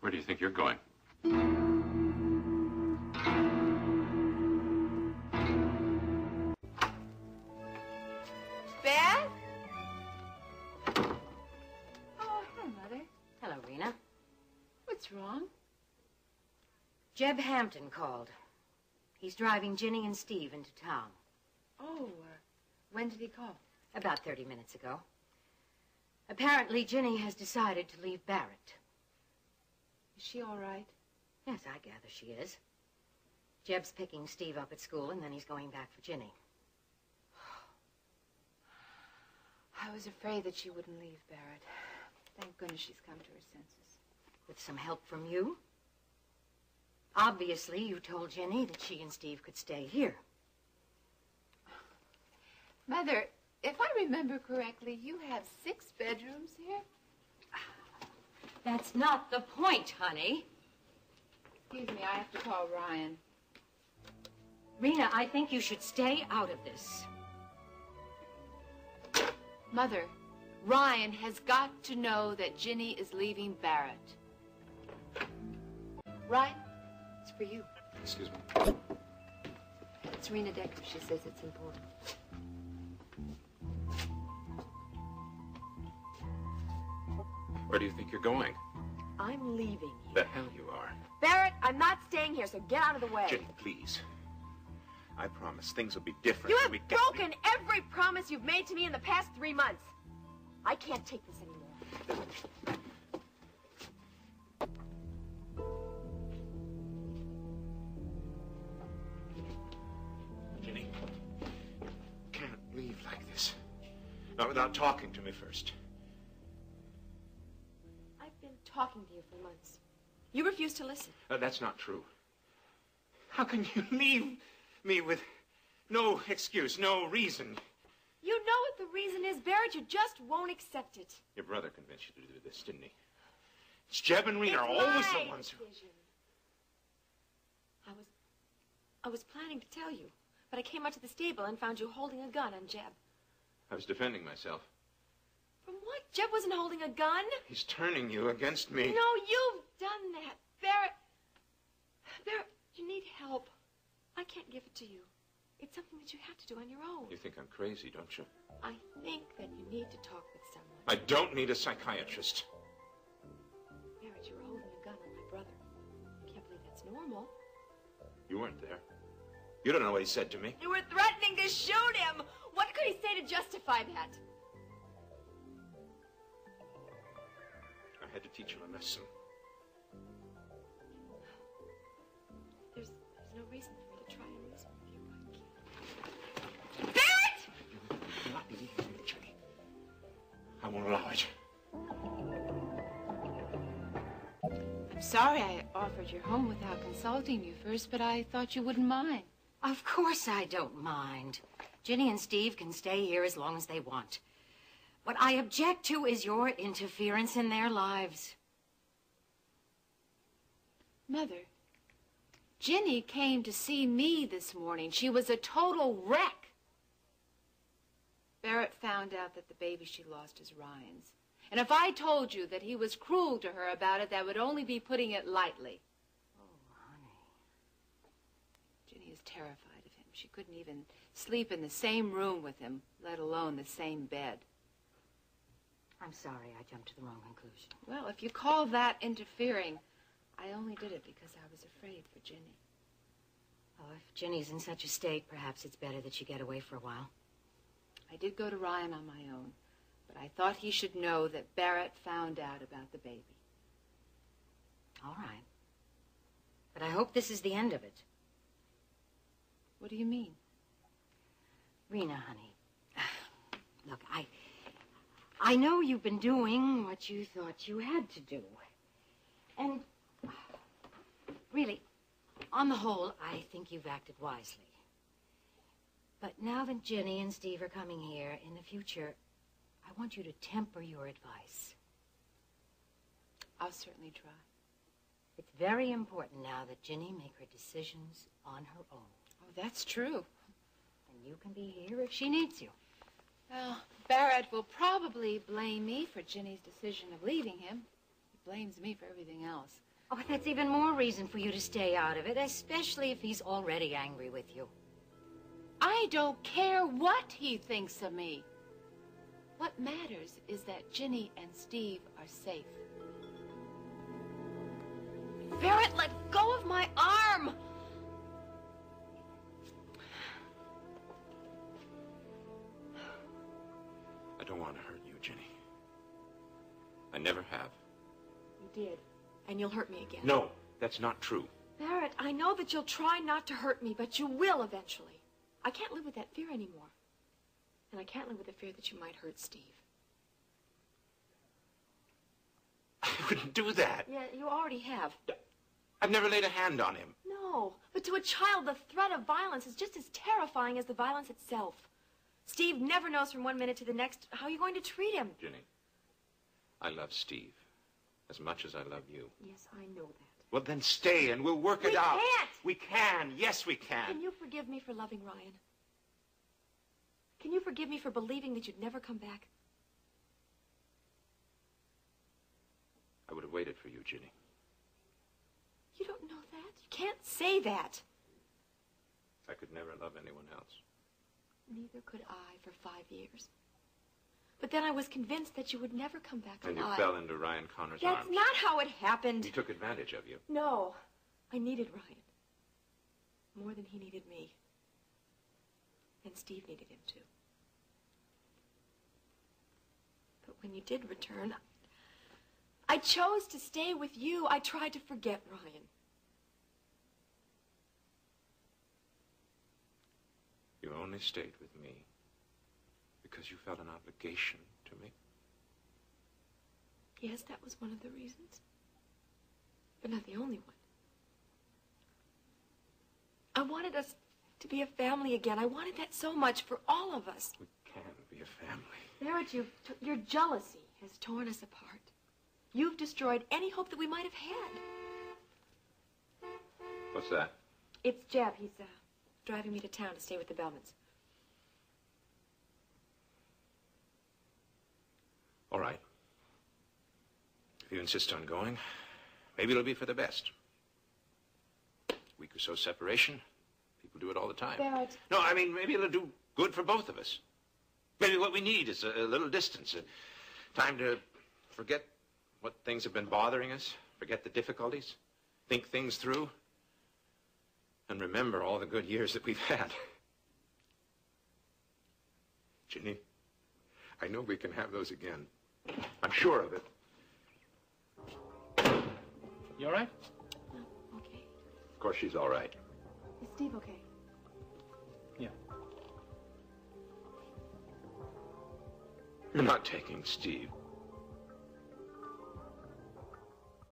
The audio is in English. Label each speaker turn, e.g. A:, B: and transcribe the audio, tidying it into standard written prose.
A: Where do you think you're going?
B: Beth? Oh, hello, Mother.
C: Hello, Rena.
B: What's wrong?
C: Jeb Hampton called. He's driving Ginny and Steve into town.
B: Oh, when did he call?
C: About 30 minutes ago. Apparently, Ginny has decided to leave Barrett.
B: Is she all right?
C: Yes, I gather she is. Jeb's picking Steve up at school, and then he's going back for Ginny.
B: I was afraid that she wouldn't leave Barrett. Thank goodness she's come to her senses.
C: With some help from you? Obviously, you told Ginny that she and Steve could stay here.
B: Mother, if I remember correctly, you have 6 bedrooms here?
C: That's not the point, honey.
B: Excuse me, I have to call Ryan.
C: Rena, I think you should stay out of this.
B: Mother, Ryan has got to know that Ginny is leaving Barrett. Ryan, it's for you.
A: Excuse me.
B: It's Rena Decker. She says it's important.
A: Where do you think you're going?
D: I'm leaving you.
A: The hell you are.
D: Barrett, I'm not staying here, so get out of the way.
A: Ginny, please. I promise things will be different.
D: You have broken every promise you've made to me in the past 3 months. I can't take this anymore.
A: Ginny, you can't leave like this. Not without talking to me first.
D: I've been talking to you for months. You refuse to listen.
A: That's not true. How can you leave me with no excuse, no reason?
D: You know what the reason is, Barrett. You just won't accept it.
A: Your brother convinced you to do this, didn't he? It's Jeb and Rena are always the ones who...
D: decision. I was planning to tell you, but I came out to the stable and found you holding a gun on Jeb.
A: I was defending myself.
D: From what? Jeb wasn't holding a gun.
A: He's turning you against me.
D: No, you've done that. Barrett, you need help. I can't give it to you. It's something that you have to do on your own.
A: You think I'm crazy, don't you?
D: I think that you need to talk with someone.
A: I don't need a psychiatrist.
D: Barrett, you're holding a gun on my brother. I can't believe that's normal.
A: You weren't there. You don't know what he said to me.
D: You were threatening to shoot him. What could he say to justify that?
A: I had to teach him a lesson.
D: There's no reason for me to try and reason with you. Barrett!
A: You will not leave me, Ginny. I won't allow it.
B: I'm sorry I offered your home without consulting you first, but I thought you wouldn't mind.
C: Of course I don't mind. Ginny and Steve can stay here as long as they want. What I object to is your interference in their lives.
B: Mother, Ginny came to see me this morning. She was a total wreck. Barrett found out that the baby she lost is Ryan's. And if I told you that he was cruel to her about it, that would only be putting it lightly.
C: Oh, honey.
B: Ginny is terrified of him. She couldn't even sleep in the same room with him, let alone the same bed.
C: I'm sorry I jumped to the wrong conclusion.
B: Well, if you call that interfering, I only did it because I was afraid for Ginny.
C: Oh, if Ginny's in such a state, perhaps it's better that you get away for a while.
B: I did go to Ryan on my own, but I thought he should know that Barrett found out about the baby.
C: All right. But I hope this is the end of it.
B: What do you mean?
C: Rena, honey, look, I know you've been doing what you thought you had to do. And really, on the whole, I think you've acted wisely. But now that Ginny and Steve are coming here, in the future, I want you to temper your advice.
B: I'll certainly try.
C: It's very important now that Ginny make her decisions on her own.
B: Oh, that's true.
C: And you can be here if she needs you.
B: Well, Barrett will probably blame me for Ginny's decision of leaving him. He blames me for everything else.
C: Oh, that's even more reason for you to stay out of it, especially if he's already angry with you.
B: I don't care what he thinks of me. What matters is that Ginny and Steve are safe.
D: Barrett, let go of my arm!
A: I don't want to hurt you, Ginny. I never have.
D: You did, and you'll hurt me again.
A: No, that's not true.
D: Barrett, I know that you'll try not to hurt me, but you will eventually. I can't live with that fear anymore. And I can't live with the fear that you might hurt Steve.
A: I wouldn't do that.
D: Yeah, you already have.
A: I've never laid a hand on him.
D: No, but to a child, the threat of violence is just as terrifying as the violence itself. Steve never knows from one minute to the next how you're going to treat him.
A: Ginny, I love Steve as much as I love you.
D: Yes, I know that.
A: Well, then stay and we'll work it out.
D: We can't!
A: We can. Yes, we can.
D: Can you forgive me for loving Ryan? Can you forgive me for believing that you'd never come back?
A: I would have waited for you, Ginny.
D: You don't know that. You can't say that.
A: I could never love anyone else.
D: Neither could I for 5 years. But then I was convinced that you would never come back alive.
A: And you fell into Ryan Connor's
D: That's
A: arms.
D: not how it happened.
A: He took advantage of you.
D: No. I needed Ryan. More than he needed me. And Steve needed him too. But when you did return, I chose to stay with you. I tried to forget Ryan.
A: You only stayed with me because you felt an obligation to me.
D: Yes, that was one of the reasons. But not the only one. I wanted us to be a family again. I wanted that so much for all of us.
A: We can be a family.
D: Barrett, your jealousy has torn us apart. You've destroyed any hope that we might have had.
A: What's that?
D: It's Jeb. He's driving me to town to stay with the Bellmans.
A: All right. If you insist on going, maybe it'll be for the best. Week or so separation. People do it all the time.
D: Barrett.
A: No, I mean, maybe it'll do good for both of us. Maybe what we need is a little distance, time to forget what things have been bothering us, forget the difficulties, think things through, and remember all the good years that we've had. Ginny, I know we can have those again. I'm sure of it.
E: You all right?
D: No, okay.
A: Of course she's all right.
D: Is Steve okay?
E: Yeah.
A: You're not taking Steve.